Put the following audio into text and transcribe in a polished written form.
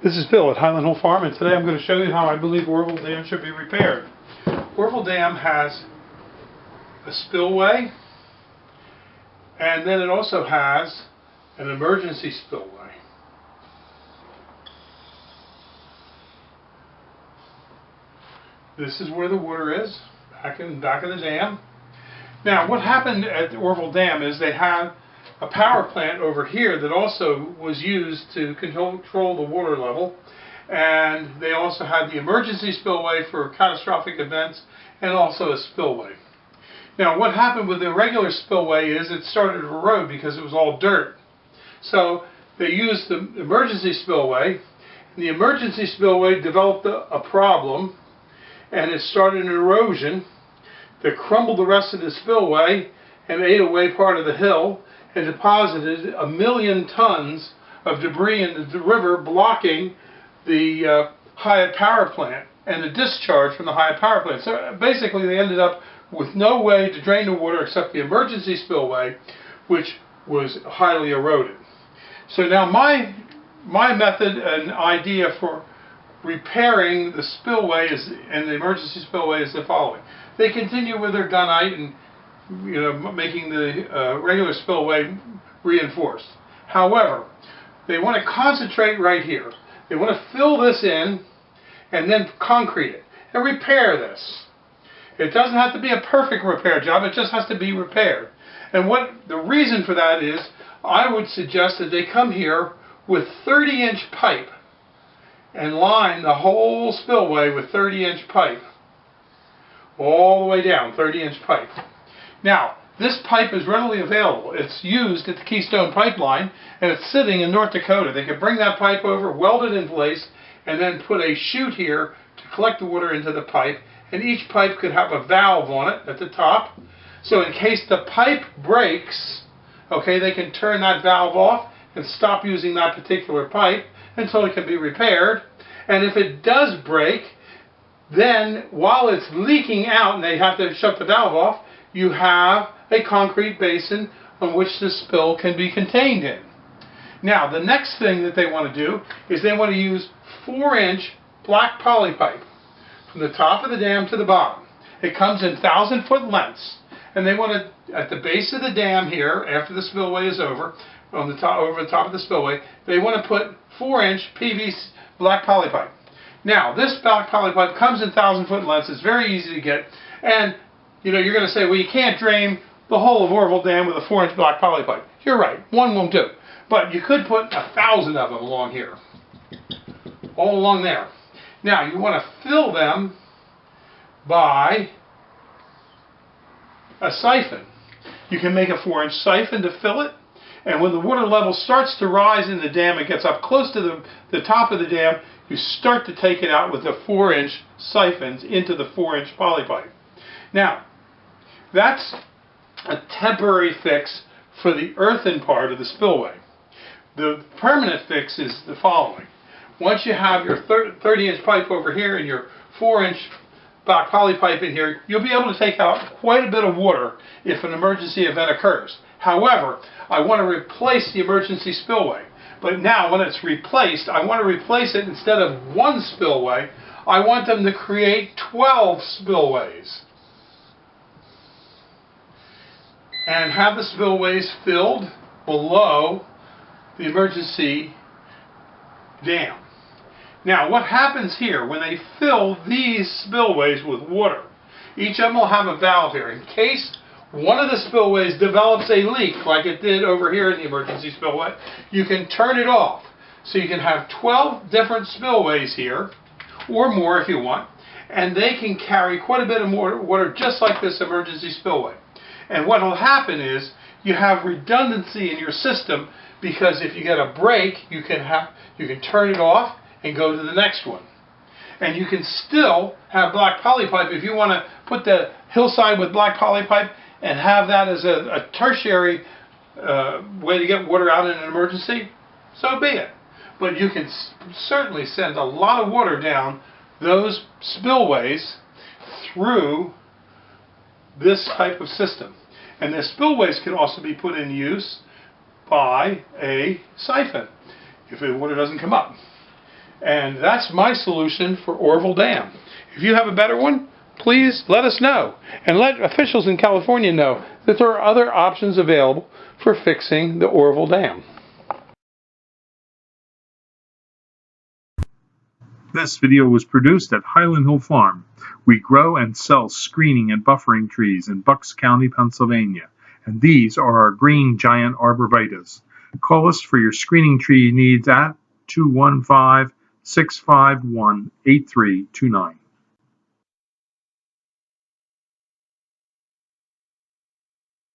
This is Bill at Highland Hill Farm, and today I'm going to show you how I believe Oroville Dam should be repaired. Oroville Dam has a spillway, and then it also has an emergency spillway. This is where the water is, back in the dam. Now, what happened at the Oroville Dam is they had a power plant over here that also was used to control the water level, and they also had the emergency spillway for catastrophic events and also a spillway. Now, what happened with the regular spillway is it started to erode because it was all dirt. So they used the emergency spillway, and the emergency spillway developed a problem, and it started an erosion that crumbled the rest of the spillway and ate away part of the hill and deposited 1 million tons of debris in the river, blocking the Hyatt power plant and the discharge from the Hyatt power plant. So basically they ended up with no way to drain the water except the emergency spillway, which was highly eroded. So now my method and idea for repairing the spillway and the emergency spillway is the following. They continue with their gunite and making the regular spillway reinforced. However, they want to concentrate right here. They want to fill this in and then concrete it and repair this. It doesn't have to be a perfect repair job, it just has to be repaired. And what the reason for that is, I would suggest that they come here with 30-inch pipe and line the whole spillway with 30-inch pipe. All the way down, 30-inch pipe. Now, this pipe is readily available. It's used at the Keystone Pipeline, and it's sitting in North Dakota. They could bring that pipe over, weld it in place, and then put a chute here to collect the water into the pipe, and each pipe could have a valve on it at the top. So in case the pipe breaks, okay, they can turn that valve off and stop using that particular pipe until it can be repaired. And if it does break, then while it's leaking out and they have to shut the valve off, you have a concrete basin on which the spill can be contained in. Now, the next thing that they want to do is they want to use 4-inch black poly pipe from the top of the dam to the bottom. It comes in 1,000-foot lengths, and they want to, at the base of the dam here, after the spillway is over, over the top of the spillway, they want to put 4-inch PVC black poly pipe. Now, this black poly pipe comes in 1,000-foot lengths. It's very easy to get, and you're going to say, well, you can't drain the whole of Oroville Dam with a 4-inch black poly pipe. You're right, one won't do. But you could put 1,000 of them along here, all along there. Now, you want to fill them by a siphon. You can make a 4-inch siphon to fill it, and when the water level starts to rise in the dam, it gets up close to the top of the dam, you start to take it out with the 4-inch siphons into the 4-inch poly pipe. Now, that's a temporary fix for the earthen part of the spillway. The permanent fix is the following. Once you have your 30-inch pipe over here and your 4-inch black poly pipe in here, you'll be able to take out quite a bit of water if an emergency event occurs. However, I want to replace the emergency spillway. But now when it's replaced, I want to replace it instead of 1 spillway, I want them to create 12 spillways. And have the spillways filled below the emergency dam. Now, what happens here when they fill these spillways with water? Each of them will have a valve here. In case one of the spillways develops a leak, like it did over here in the emergency spillway, you can turn it off. So you can have 12 different spillways here, or more if you want, and they can carry quite a bit of water just like this emergency spillway. And what will happen is you have redundancy in your system, because if you get a break, you can turn it off and go to the next one. And you can still have black poly pipe if you want to put the hillside with black poly pipe and have that as a tertiary way to get water out in an emergency, so be it. But you can certainly send a lot of water down those spillways through this type of system. And the spillways can also be put in use by a siphon if the water doesn't come up. And that's my solution for Oroville Dam. If you have a better one, please let us know. And let officials in California know that there are other options available for fixing the Oroville Dam. This video was produced at Highland Hill Farm. We grow and sell screening and buffering trees in Bucks County, Pennsylvania. And these are our green giant arborvitaes. Call us for your screening tree needs at 215-651-8329.